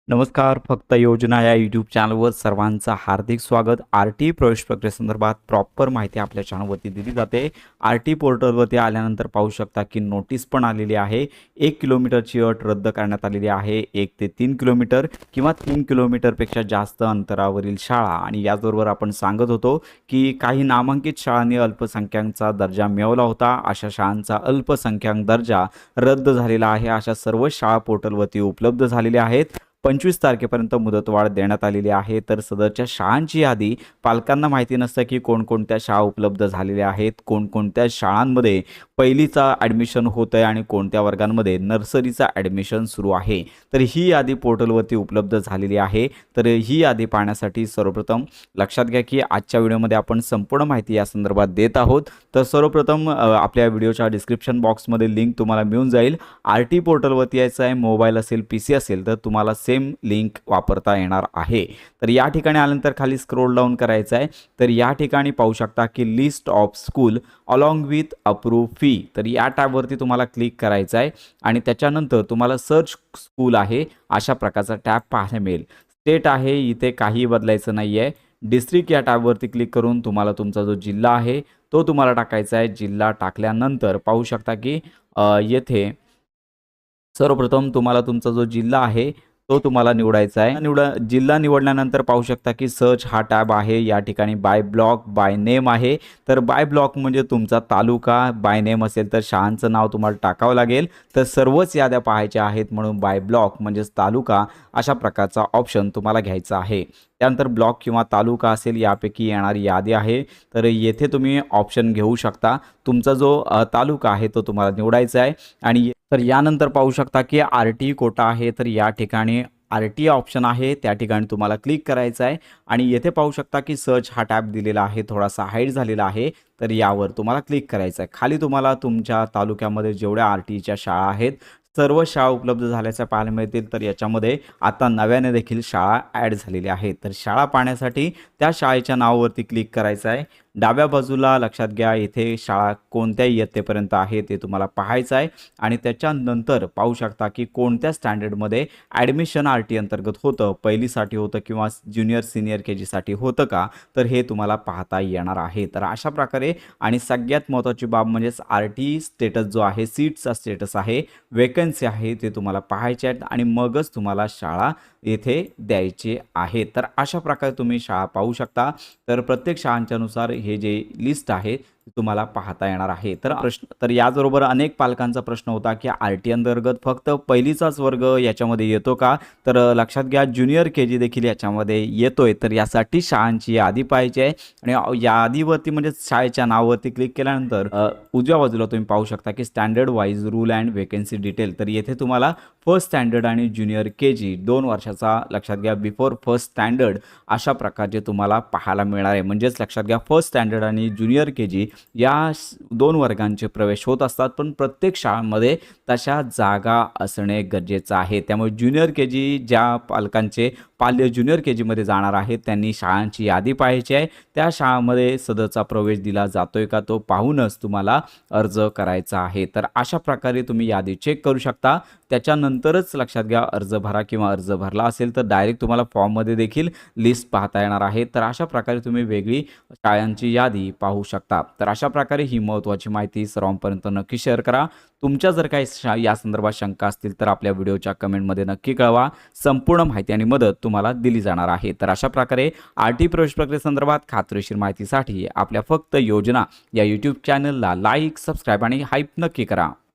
नमस्कार. फक्त योजना या यूट्यूब चॅनलवर सर्वांचं हार्दिक स्वागत. आर-टी प्रवेश प्रक्रियेसंदर्भात प्रॉपर माहिती आपल्या चॅनलवरती दिली जाते. आर-टी पोर्टलवरती आल्यानंतर पाहू शकता की नोटीस पण आलेली आहे. 1 किलोमीटरची अट रद्द करण्यात आलेली आहे. 1 ते 3 किलोमीटर किंवा 3 किलोमीटरपेक्षा जास्त अंतरावरील शाळा आणि याचबरोबर आपण सांगत होतो की काही नामांकित शाळांनी अल्पसंख्याकांचा दर्जा मिळवला होता. अशा शाळांचा अल्पसंख्याक दर्जा रद्द झालेला आहे. अशा सर्व शाळा पोर्टलवरती उपलब्ध झालेल्या आहेत. 25 तारखेपर्यंत मुदतवाढ देण्यात आलेली आहे. तर सदरच्या शाळांची यादी पालकांना माहिती नसतं की कोणकोणत्या शाळा उपलब्ध झालेल्या आहेत, कोणकोणत्या शाळांमध्ये पहिलीचा ॲडमिशन होतं आहे आणि कोणत्या वर्गांमध्ये नर्सरीचा ॲडमिशन सुरू आहे. तर ही यादी पोर्टलवरती उपलब्ध झालेली आहे. तर ही यादी पाहण्यासाठी सर्वप्रथम लक्षात घ्या की आजच्या व्हिडिओमध्ये आपण संपूर्ण माहिती या संदर्भात देत आहोत. तर सर्वप्रथम आपल्या व्हिडिओच्या डिस्क्रिप्शन बॉक्समध्ये लिंक तुम्हाला मिळून जाईल. आर-टी पोर्टलवरती यायचं आहे. मोबाईल असेल, PC असेल तर तुम्हाला सेम लिंक वापरता येणार आहे. तर या ठिकाणी आल्यानंतर खाली स्क्रोल डाऊन करायचं आहे. तर या ठिकाणी पाहू शकता की list of school along with approve fee. तर या टॅबवरती तुम्हाला क्लिक करायचं आहे आणि त्याच्यानंतर तुम्हाला सर्च स्कूल आहे अशा प्रकारचा टॅब पाहायला मिळेल. स्टेट आहे, इथे काही बदलायचं नाही आहे. डिस्ट्रिक्ट या टॅबवरती क्लिक करून तुम्हाला तुमचा जो जिल्हा आहे तो तुम्हाला टाकायचा आहे. जिल्हा टाकल्यानंतर पाहू शकता की येथे सर्वप्रथम तुम्हाला तुमचा जो जिल्हा आहे तो तुम्हाला निवडायचा आहे. जिल्हा निवडल्यानंतर पाहू शकता की सर्च हा टॅब आहे. या ठिकाणी बाय ब्लॉक, बाय नेम आहे. तर बाय ब्लॉक म्हणजे तुमचा तालुका, बाय नेम असेल तर शाळांचं नाव तुम्हाला टाकावं लागेल. तर सर्वच याद्या पाहायच्या आहेत म्हणून बाय ब्लॉक म्हणजेच तालुका अशा प्रकारचा ऑप्शन तुम्हाला घ्यायचा आहे. त्यानंतर ब्लॉक किंवा तालुका असेल यापैकी येणारी यादी आहे. तर येथे तुम्ही ऑप्शन घेऊ शकता. तुमचा जो तालुका आहे तो तुम्हाला निवडायचा आहे आणि तर यानंतर पाहू शकता की आर-टी कोटा आहे. तर या ठिकाणी आर-टी ऑप्शन आहे, त्या ठिकाणी तुम्हाला क्लिक करायचं आहे आणि येथे पाहू शकता की सर्च हा टॅब दिलेला आहे, थोडासा हाईड झालेला आहे. तर यावर तुम्हाला क्लिक करायचं आहे. खाली तुम्हाला तुमच्या तालुक्यामध्ये जेवढ्या आर-टीच्या शाळा आहेत सर्व शाळा उपलब्ध झाल्याच्या पाहायला मिळतील. तर याच्यामध्ये आता नव्याने देखील शाळा ॲड झालेल्या आहेत. तर शाळा पाहण्यासाठी त्या शाळेच्या नावावरती क्लिक करायचं आहे. डाव्या बाजूला लक्षात घ्या इथे शाळा कोणत्या इयत्तेपर्यंत आहे ते तुम्हाला पाहायचं आहे आणि त्याच्यानंतर पाहू शकता की कोणत्या स्टँडर्डमध्ये ॲडमिशन आर-टी अंतर्गत होतं, पहिलीसाठी होतं किंवा ज्युनियर सिनियर KG होतं का, तर हे तुम्हाला पाहता येणार आहे. तर अशा प्रकारे आणि सगळ्यात महत्त्वाची बाब म्हणजेच आर-टी स्टेटस जो आहे, सीटचा स्टेटस आहे, वेकन्सी आहे ते तुम्हाला पाहायचे आहेत आणि मगच तुम्हाला शाळा येथे द्यायची आहे. तर अशा प्रकारे तुम्ही शाळा पाहू शकता. तर प्रत्येक शाळांच्यानुसार हे जे लिस्ट आहे तुम्हाला पाहता येणार आहे. तर याचबरोबर अनेक पालकांचा प्रश्न होता की आर-टी अंतर्गत फक्त पहिलीचाच वर्ग याच्यामध्ये येतो का, तर लक्षात घ्या ज्युनियर KG देखील याच्यामध्ये येतोय. तर यासाठी शाळांची यादी पाहायची आहे आणि यादीवरती म्हणजे शाळेच्या नावावरती क्लिक केल्यानंतर उजव्या बाजूला तुम्ही पाहू शकता की standard wise rule and vacancy detail. तर येथे तुम्हाला फर्स्ट स्टँडर्ड आणि ज्युनियर KG 2 वर्षाचा लक्षात घ्या बिफोर फर्स्ट स्टँडर्ड अशा प्रकारचे तुम्हाला पाहायला मिळणार आहे. म्हणजेच लक्षात घ्या फर्स्ट स्टँडर्ड आणि ज्युनियर KG या 2 वर्गांचे प्रवेश होत असतात, पण प्रत्येक शाळांमध्ये तशा जागा असणे गरजेचं आहे. त्यामुळे ज्युनियर KG ज्या पालकांचे पाल्य ज्युनियर KGमध्ये जाणार आहेत त्यांनी शाळांची यादी पाहायची आहे. त्या शाळांमध्ये सदरचा प्रवेश दिला जातोय का तो पाहूनच तुम्हाला अर्ज करायचा आहे. तर अशा प्रकारे तुम्ही यादी चेक करू शकता. त्याच्यानंतरच लक्षात घ्या अर्ज भरा किंवा अर्ज भरला असेल तर डायरेक्ट तुम्हाला फॉर्ममध्ये देखील लिस्ट पाहता येणार आहे. तर अशा प्रकारे तुम्ही वेगळी शाळांची यादी पाहू शकता. तर अशा प्रकारे ही महत्त्वाची माहिती सर्वांपर्यंत नक्की शेअर करा. तुमच्या जर काही या संदर्भात शंका असतील तर आपल्या व्हिडिओच्या कमेंटमध्ये नक्की कळवा. संपूर्ण माहिती आणि मदत तुम्हाला दिली जाणार आहे. तर अशा प्रकारे आर-टी प्रवेश प्रक्रियेसंदर्भात खात्रीशीर माहितीसाठी आपल्या फक्त योजना या यूट्यूब चॅनलला लाईक, सबस्क्राईब आणि हाईप नक्की करा.